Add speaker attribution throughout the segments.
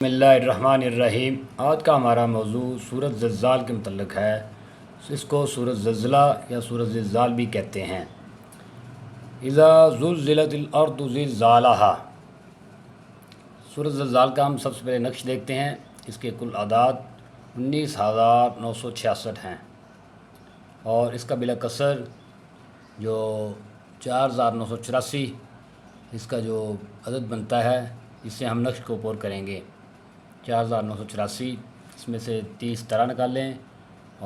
Speaker 1: بسم اللہ الرحمن الرحیم۔ آج کا ہمارا موضوع سورۃ زلزال کے متعلق ہے۔ اس کو سورۃ زلزلہ یا سورۃ زلزال بھی کہتے ہیں۔ اذا زلزلت الارض زلزالہا۔ سورۃ زلزال کا ہم سب سے پہلے نقش دیکھتے ہیں۔ اس کے کل اعداد 19,966 ہیں اور اس کا بلا کسر جو 4,984 اس کا جو عدد بنتا ہے، اس سے ہم نقش کو پور کریں گے۔ 4,984 اس میں سے 30 طرح نکالیں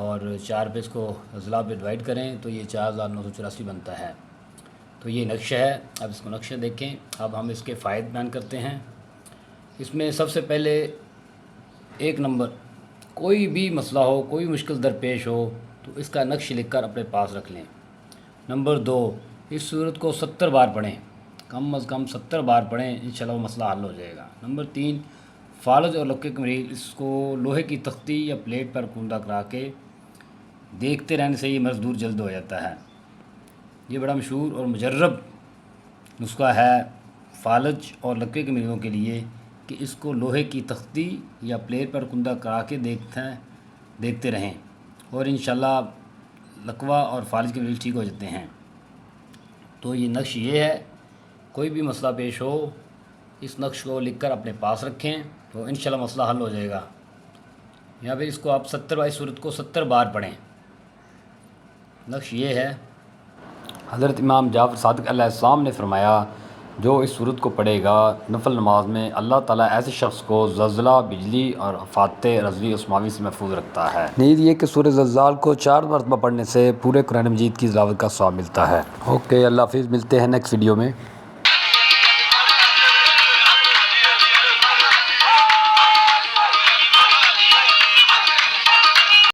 Speaker 1: اور 4 پہ اس کو اضلاع پہ ڈیوائڈ کریں تو یہ 4,984 بنتا ہے۔ تو یہ نقشہ ہے۔ اب اس کو نقشہ دیکھیں۔ اب ہم اس کے فائدے بیان کرتے ہیں۔ اس میں سب سے پہلے 1 نمبر، کوئی بھی مسئلہ ہو، کوئی مشکل درپیش ہو تو اس کا نقش لکھ کر اپنے پاس رکھ لیں۔ نمبر 2، اس صورت کو 70 بار پڑھیں، کم از کم 70 بار پڑھیں، انشاءاللہ وہ مسئلہ حل ہو جائے گا۔ نمبر 3، فالج اور لکے کے مریض اس کو لوہے کی تختی یا پلیٹ پر کندہ کرا کے دیکھتے رہنے سے یہ مرض دور جلد ہو جاتا ہے۔ یہ بڑا مشہور اور مجرب نسخہ ہے فالج اور لکے کے مریضوں کے لیے کہ اس کو لوہے کی تختی یا پلیٹ پر کندہ کرا کے دیکھتے رہیں اور انشاءاللہ لکوہ اور فالج کے مریض ٹھیک ہو جاتے ہیں۔ تو یہ نقش یہ ہے، کوئی بھی مسئلہ پیش ہو اس نقش کو لکھ کر اپنے پاس رکھیں تو انشاءاللہ مسئلہ حل ہو جائے گا۔ یا پھر اس کو آپ 70 بار، اس صورت کو 70 بار پڑھیں۔ نقش یہ ہے، حضرت امام جعفر صادق علیہ السلام نے فرمایا جو اس صورت کو پڑھے گا نفل نماز میں، اللہ تعالیٰ ایسے شخص کو زلزلہ، بجلی اور آفات رضوی و سماوی سے محفوظ رکھتا ہے۔ نیز یہ کہ سورہ زلزال کو 4 مرتبہ پڑھنے سے پورے قرآن مجید کی تلاوت کا ثواب ملتا ہے۔ اوکے، اللہ حافظ، ملتے ہیں نیکسٹ ویڈیو میں۔